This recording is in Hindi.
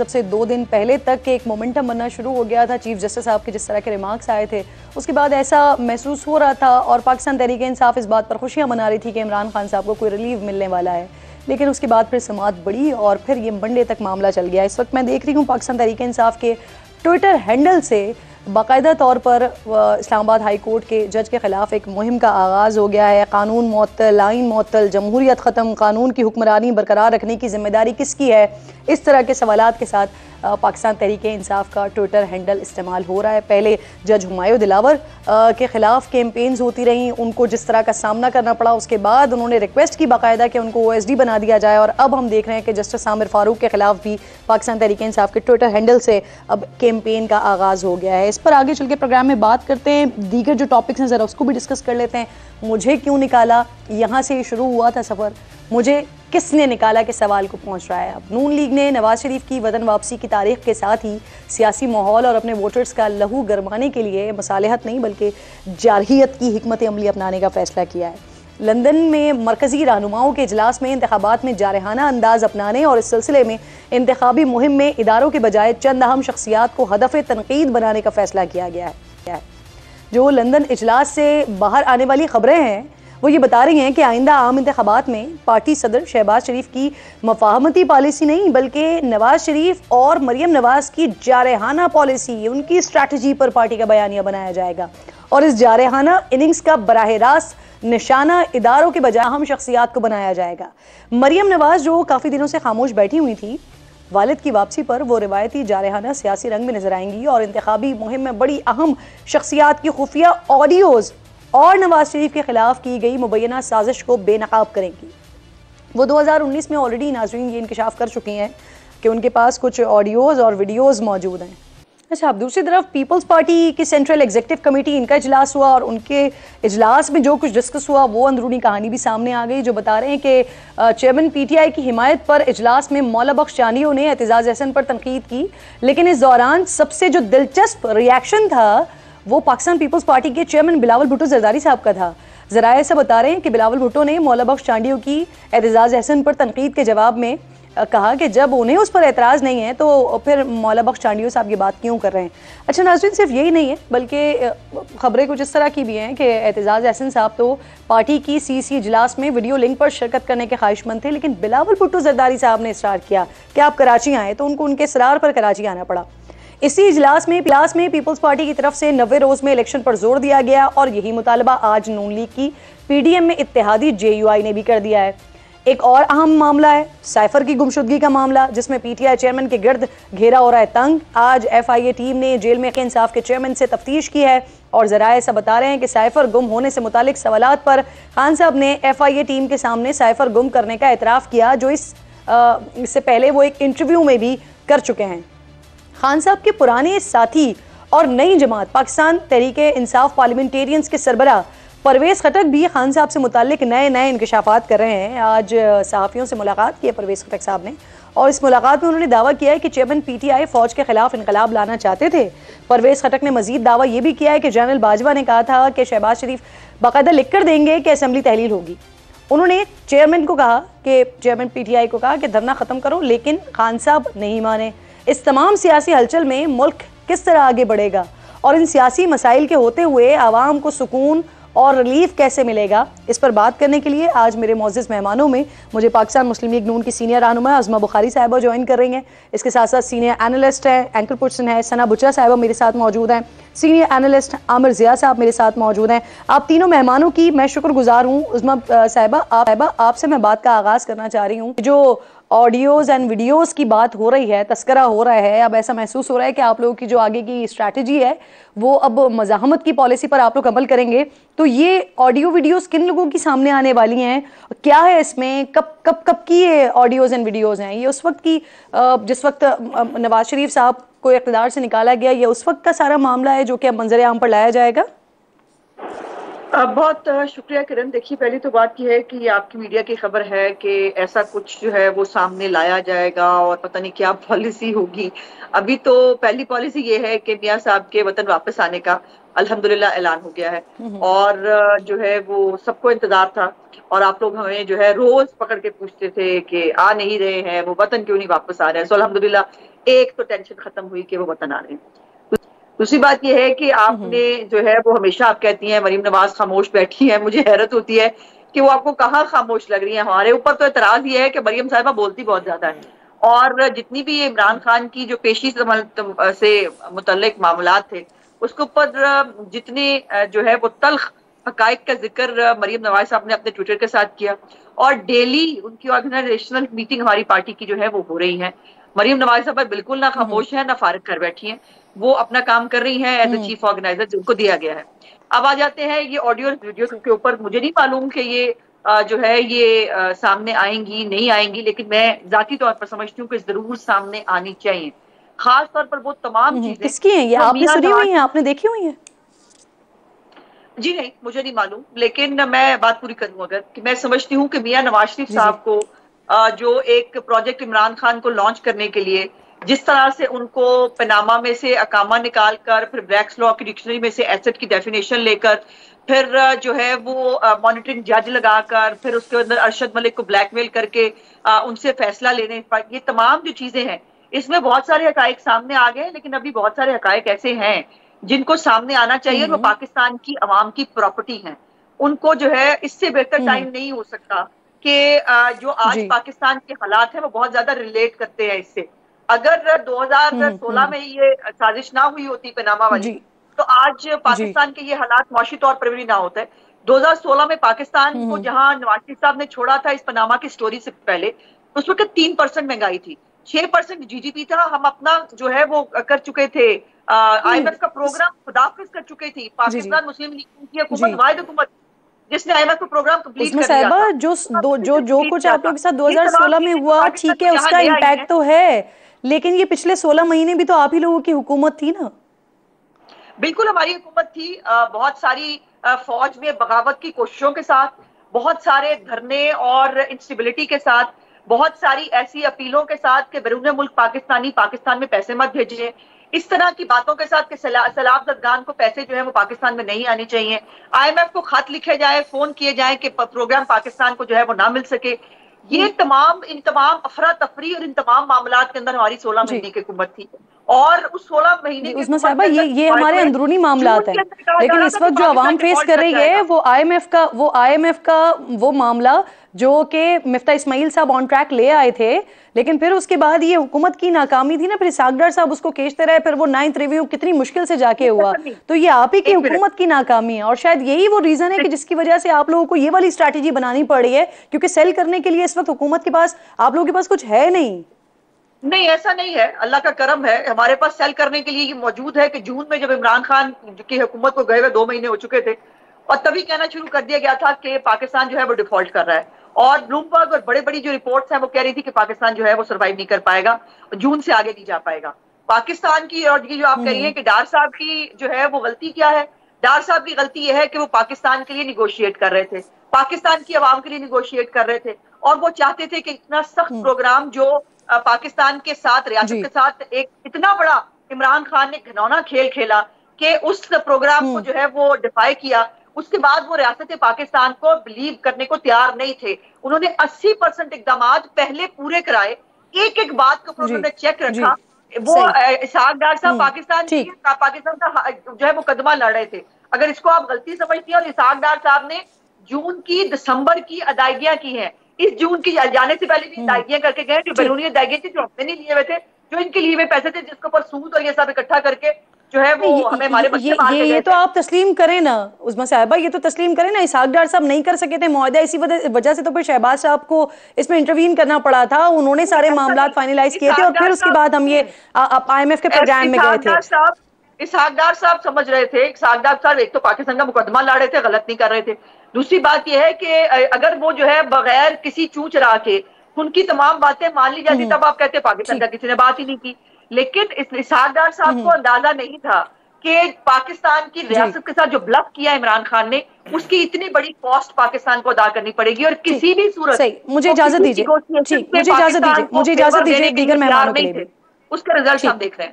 जब से 2 दिन पहले तक एक मोमेंटम बनना शुरू हो गया था चीफ जस्टिस साहब के जिस तरह के रिमार्क्स आए थे, उसके बाद ऐसा महसूस हो रहा था और पाकिस्तान तहरीक इंसाफ इस बात पर खुशियां मना रही थी कि इमरान खान साहब को कोई रिलीफ मिलने वाला है। लेकिन उसके बाद फिर समाअत बढ़ी और फिर ये मंडे तक मामला चल गया। इस वक्त मैं देख रही हूँ पाकिस्तान तहरीक इंसाफ के ट्विटर हैंडल से बाकायदा तौर पर इस्लामाबाद हाई कोर्ट के जज के खिलाफ एक मुहिम का आगाज़ हो गया है। कानून मुअत्तल, आइन मुअत्तल, जमहूरियत ख़त्म, कानून की हुक्मरानी बरकरार रखने की जिम्मेदारी किसकी है, इस तरह के सवालात के साथ पाकिस्तान तहरीक इंसाफ का ट्विटर हैंडल इस्तेमाल हो रहा है। पहले जज हुमायूं दिलावर के ख़िलाफ़ कैंपेन्स होती रहीं, उनको जिस तरह का सामना करना पड़ा, उसके बाद उन्होंने रिक्वेस्ट की बाकायदा कि उनको OSD बना दिया जाए और अब हम देख रहे हैं कि जस्टिस आमिर फारूक के ख़िलाफ़ भी पाकिस्तान तहरीक इंसाफ के ट्विटर हैंडल से अब कैंपेन का आगाज़ हो गया है। इस पर आगे चल के प्रोग्राम में बात करते हैं। दीगर जो टॉपिक्स हैं ज़रा उसको भी डिस्कस कर लेते हैं। मुझे क्यों निकाला, यहाँ से शुरू हुआ था सफ़र, मुझे किसने निकाला के सवाल को पहुंच रहा है। अब नून लीग ने नवाज शरीफ की वतन वापसी की तारीख के साथ ही सियासी माहौल और अपने वोटर्स का लहू गरमाने के लिए मसालहत नहीं बल्कि जारहियत की हिकमत अमली अपनाने का फैसला किया है। लंदन में मरकजी रहनुमाओं के इजलास में इंतखाबात में जारहाना अंदाज अपनाने और इस सिलसिले में इंतखाबी मुहिम में इदारों के बजाय चंद अहम शख्सियात को हदफ तनकीद बनाने का फैसला किया गया है। जो लंदन इजलास से बाहर आने वाली खबरें हैं वो ये बता रही हैं कि आइंदा आम इंतखाबात में पार्टी सदर शहबाज शरीफ की मफाहमती पॉलिसी नहीं बल्कि नवाज शरीफ और मरियम नवाज की जारहाना पॉलिसी, उनकी स्ट्रैटेजी पर पार्टी का बयानिया बनाया जाएगा और इस जारहाना इनिंग्स का बराह रास्त निशाना इदारों के बजाय अहम शख्सियात को बनाया जाएगा। मरियम नवाज जो काफ़ी दिनों से खामोश बैठी हुई थी, वालिद की वापसी पर वो रिवायती जारहाना सियासी रंग में नजर आएंगी और इंतखाबी मुहिम में बड़ी अहम शख्सियात की खुफिया ऑडियोज़ और नवाज शरीफ के खिलाफ की गई मुबैना साजिश को बेनकाब करेंगी। वो 2019 में ऑलरेडी नाज़रीन ये इंकशाफ कर चुकी हैं कि उनके पास कुछ ऑडियोज़ और वीडियोज़ मौजूद हैं। अच्छा, अब दूसरी तरफ पीपल्स पार्टी की सेंट्रल एग्जीक्यूटिव कमेटी, इनका इजलास हुआ और उनके इजलास में जो कुछ डिस्कस हुआ वो अंदरूनी कहानी भी सामने आ गई, जो बता रहे हैं कि चेयरमैन PTI की हिमायत पर इजलास में मौला बख्श चानियों ने एतजाज़ अहसन पर तनकीद की। लेकिन इस दौरान सबसे जो दिलचस्प रिएक्शन था वो पाकिस्तान पीपल्स पार्टी के चेयरमैन बिलावल भुट्टो जरदारी साहब का था। ज़राए ऐसा बता रहे हैं कि बिलावल भुट्टो ने मौला बख्श चांडियों की एतजाज़ अहसन पर तनकीद के जवाब में कहा कि जब उन्हें उस पर एतराज़ नहीं है तो फिर मौला बख्श चांडियों साहब ये बात क्यों कर रहे हैं। अच्छा नाज़रीन, सिर्फ यही नहीं है बल्कि खबरें कुछ इस तरह की भी हैं कि एतजाज़ अहसन साहब तो पार्टी की CC इजलास में वीडियो लिंक पर शिरकत करने के ख्वाहिशमंद थे, लेकिन बिलावल भुट्टो जरदारी साहब ने इसरार किया कि आप कराची आएँ, तो उनको उनके इसरार पर कराची आना पड़ा। इसी इजलास में पीपल्स पार्टी की तरफ से 90 रोज में इलेक्शन पर जोर दिया गया और यही मुतालबा आज नून लीग की PDM में इत्तेहादी JUI ने भी कर दिया है। एक और अहम मामला है साइफर की गुमशुदगी का मामला, जिसमें PTI चेयरमैन के गिर्द घेरा हो रहा है तंग। आज FIA टीम ने जेल में इंसाफ के चेयरमैन से तफ्तीश की है और ज़राए ऐसा बता रहे हैं कि साइफर गुम होने से मुतालिक सवालात पर खान साहब ने FIA टीम के सामने साइफर गुम करने का एतराफ़ किया, जो इससे पहले वो एक इंटरव्यू में भी कर चुके हैं। खान साहब के पुराने साथी और नई जमात पाकिस्तान तहरीक इंसाफ पार्लियामेंटेरियंस के सरबराह परवेज़ खटक भी खान साहब से मुतालिक नए इंकशाफात कर रहे हैं। आज सहाफ़ियों से मुलाकात की है परवेज़ खटक साहब ने और इस मुलाकात में उन्होंने दावा किया है कि चेयरमैन PTI फ़ौज के खिलाफ इनकलाब लाना चाहते थे। परवेज़ खटक ने मजीद दावा ये भी किया है कि जनरल बाजवा ने कहा था कि शहबाज शरीफ बाकायदा लिख कर देंगे कि असम्बली तहलील होगी। उन्होंने चेयरमैन PTI को कहा कि धरना ख़त्म करो, लेकिन खान साहब नहीं माने। इस तमाम सियासी हलचल में मुल्क किस तरह आगे बढ़ेगा और इन सियासी मसाइल के होते हुए आवाम को सुकून और रिलीफ कैसे मिलेगा, इस पर बात करने के लिए आज मेरे मोअज़्ज़िज़ मेहमानों में मुझे पाकिस्तान मुस्लिम लीग नून की सीनियर रहनुमा अज़मा बुखारी साहिबा ज्वाइन कर रही हैं। इसके साथ साथ सीनियर एनालिस्ट हैं, एंकर पर्सन है सना बुचरा साहिबा मेरे साथ मौजूद हैं। सीनियर एनालिस्ट आमिर ज़िया साहब मेरे साथ मौजूद हैं। आप तीनों मेहमानों की मैं शुक्रगुजार हूँ। अज़मा साहिबा, आपसे मैं बात का आगाज़ करना चाह रही हूँ। जो ऑडियोज़ एंड वीडियोज़ की बात हो रही है, तस्करा हो रहा है, अब ऐसा महसूस हो रहा है कि आप लोगों की जो आगे की स्ट्रैटेजी है वो अब मज़ाहमत की पॉलिसी पर आप लोग अमल करेंगे। तो ये ऑडियो वीडियोज़ किन लोगों की सामने आने वाली हैं, क्या है इसमें, कब की ये ऑडियोज़ एंड वीडियोज़ हैं? ये उस वक्त की जिस वक्त नवाज शरीफ साहब को इक़्तिदार से निकाला गया, ये उस वक्त का सारा मामला है जो कि अब मंजर आम पर लाया जाएगा? बहुत शुक्रिया किरण। देखिए, पहली तो बात यह है कि आपकी मीडिया की खबर है कि ऐसा कुछ जो है वो सामने लाया जाएगा और पता नहीं क्या पॉलिसी होगी। अभी तो पहली पॉलिसी ये है कि मियां साहब के वतन वापस आने का अल्हम्दुलिल्लाह ऐलान हो गया है और जो है वो सबको इंतजार था और आप लोग हमें जो है रोज पकड़ के पूछते थे कि आ नहीं रहे हैं, वो वतन क्यों नहीं वापस आ रहे हैं। सो अल्हम्दुलिल्लाह एक तो टेंशन खत्म हुई कि वो वतन आ रहे हैं। दूसरी बात यह है कि आपने जो है वो हमेशा आप कहती हैं मरीम नवाज खामोश बैठी है, मुझे हैरत होती है कि वो आपको कहाँ खामोश लग रही है। हमारे ऊपर तो एतराज ये है कि मरीम साहिबा बोलती बहुत ज्यादा है, और जितनी भी इमरान खान की जो पेशी से मुतल्लिक मामलात थे उसके ऊपर जितने जो है वो तल्ख हकायक का जिक्र मरीम नवाज साहब ने अपने ट्विटर के साथ किया, और डेली उनकी ऑर्गेनाइजेशनल मीटिंग हमारी पार्टी की जो है वो हो रही है। मरीम नवाज साहब बिल्कुल ना खामोश है ना फारिग कर बैठी हैं, वो अपना काम कर रही हैं एज ए चीफ ऑर्गेनाइजर जिनको दिया गया है। अब आ जाते हैं ये ऑडियो वीडियो के ऊपर। मुझे नहीं मालूम कि ये जो है ये सामने आएंगी नहीं आएंगी, लेकिन मैं जाती तौर पर समझती हूँ कि जरूर सामने आनी चाहिए। खास तौर पर वो तमाम चीजें किसकी हैं ये, आपने सुनी हुई है, आपने देखी हुई है? जी नहीं, मुझे नहीं मालूम, लेकिन मैं बात पूरी करूं अगर कि मैं समझती हूँ कि मियां नवाज शरीफ साहब को जो एक प्रोजेक्ट इमरान खान को लॉन्च करने के लिए जिस तरह से उनको पनामा में से अकामा निकाल कर, फिर ब्लैक्स लॉ की डिक्शनरी में से एसेट की डेफिनेशन लेकर, फिर जो है वो मॉनिटरिंग जज लगाकर, फिर उसके अंदर अरशद मलिक को ब्लैकमेल करके उनसे फैसला लेने, ये तमाम जो चीजें हैं इसमें बहुत सारे हकायक सामने आ गए। लेकिन अभी बहुत सारे हकायक ऐसे हैं जिनको सामने आना चाहिए, वो पाकिस्तान की अवाम की प्रॉपर्टी हैं। उनको जो है इससे बेहतर टाइम नहीं हो सकता कि जो आज पाकिस्तान के हालात हैं वो बहुत ज्यादा रिलेट करते हैं इससे। अगर 2016 में ये साजिश ना हुई होती पनामा वाली, तो आज पाकिस्तान के ये हालात मुआशी तौर पर भी ना होते। 2016 में पाकिस्तान को जहां नवाज शरीफ साहब ने छोड़ा था इस पनामा की स्टोरी से पहले, उस वक्त 3% महंगाई थी, 6% जीडीपी था। हम अपना जो है वो कर चुके थे, IMF का प्रोग्राम खुदाफिज कर चुके थी। पाकिस्तान मुस्लिम लीग की हुकूमत, वाहिद हुकूमत जिसने IMF का प्रोग्राम कंप्लीट कर दिया था। जो कुछ आप लोगों के साथ 2016 में हुआ, ठीक है, उसका इम्पैक्ट तो है, लेकिन ये पिछले 16 महीने भी तो आप ही लोगों की हुकूमत थी ना? बिल्कुल हमारी हुकूमत थी, बहुत सारी फौज में बगावत की कोशिशों के साथ, बहुत सारे धरने और इंस्टेबिलिटी के साथ, बहुत सारी ऐसी अपीलों के साथ कि बैरून मुल्क पाकिस्तान में पैसे मत भेजिए, इस तरह की बातों के साथ कि सैलाब जदगान को पैसे जो है वो पाकिस्तान में नहीं आने चाहिए, IMF को खत लिखे जाए, फोन किए जाए कि प्रोग्राम पाकिस्तान को जो है वो ना मिल सके। ये इन तमाम अफरा तफरी और इन तमाम मामलात के अंदर हमारी 16 महीने की हुकूमत थी। और उस 16 महीने उस्मा साहिबा, ये हमारे अंदरूनी मामलात हैं, लेकिन इस वक्त जो आवाम फेस कर रही है वो IMF का वो मामला जो कि मिफ्ता इस्माइल साहब ऑन ट्रैक ले आए थे, लेकिन फिर उसके बाद ये हुकूमत की नाकामी थी ना, फिर इसहाक डार साहब उसको खींचते रहे, फिर वो 9th रिव्यू कितनी मुश्किल से जाके हुआ। तो ये आप ही की हुकूमत की नाकामी है, और शायद यही वो रीजन है कि जिसकी वजह से आप लोगों को ये वाली स्ट्रैटेजी बनानी पड़ रही है, क्योंकि सेल करने के लिए इस वक्त हुकूमत के पास, आप लोगों के पास कुछ है नहीं। नहीं, ऐसा नहीं है, अल्लाह का करम है, हमारे पास सेल करने के लिए ये मौजूद है कि जून में जब इमरान खान की हुकूमत को गए हुए 2 महीने हो चुके थे, और तभी कहना शुरू कर दिया गया था कि पाकिस्तान जो है वो डिफॉल्ट कर रहा है। और ब्लूमबर्ग और बड़ी जो रिपोर्ट्स हैं वो कह रही थी कि पाकिस्तान जो है वो सर्वाइव नहीं कर पाएगा, जून से आगे नहीं जा पाएगा पाकिस्तान की। और ये जो आप कह रही हैं कि डार साहब की जो है वो गलती क्या है, डार साहब की गलती यह है कि वो पाकिस्तान के लिए निगोशिएट कर रहे थे, पाकिस्तान की आवाम के लिए निगोशिएट कर रहे थे, और वो चाहते थे कि इतना सख्त प्रोग्राम जो पाकिस्तान के साथ, रियासत के साथ एक इतना बड़ा इमरान खान ने घिनौना खेल खेला कि उस प्रोग्राम को जो है वो डिफाई किया। उसके बाद वो रियासत पाकिस्तान को बिलीव करने को तैयार नहीं थे। उन्होंने 80% इकदाम पहले पूरे कराए, एक बात को उन्होंने चेक रखा। वो इसहाक डार साहब पाकिस्तान का जो है मुकदमा लड़ रहे थे। अगर इसको आप गलती समझती हैं, और इसहाक डार साहब ने जून की दिसंबर की अदायगियां की हैं, इस जून की जाने से पहले भी अदायगियां करके गए, जो बैरूनी अदायगियां थी जो हमने नहीं लिए हुए थे, जो इनके लिए हुए पैसे थे, जिसके ऊपर सूद और ये सब इकट्ठा करके जो है वो हमें हमारे बच्चे मार के ये तो आप तस्लीम करें ना उस्मा साहिबा, ये तो तस्लीम करें ना, इसहाक डार साहब नहीं कर सके थे मुआहदा, इसी वजह से तो फिर शहबाज साहब को इसमें इंटरवीन करना पड़ा था, उन्होंने सारे मामला फाइनलाइज किए थे, और फिर उसके बाद हम ये IMF के प्रोग्राम में गए थे। इसहाक डार साहब समझ रहे थे, इसहाक डार साहब एक तो पाकिस्तान का मुकदमा लड़ रहे थे, गलत नहीं कर रहे थे। दूसरी बात यह है कि अगर वो जो है बगैर किसी चूच रहा के उनकी तमाम बातें मान ली जाती, तब आप कहते पाकिस्तान का किसी ने बात ही नहीं की। लेकिन इसहाक डार साहब को अंदाजा नहीं था कि पाकिस्तान की रियासत के साथ जो ब्लफ किया इमरान खान ने, उसकी इतनी बड़ी कॉस्ट पाकिस्तान को अदा करनी पड़ेगी, और किसी भी सूरत। मुझे इजाजत दीजिए, मुझे इजाजत दीजिए, दीगर मेहमानों के लिए उसके रिजल्ट हम देख रहे हैं।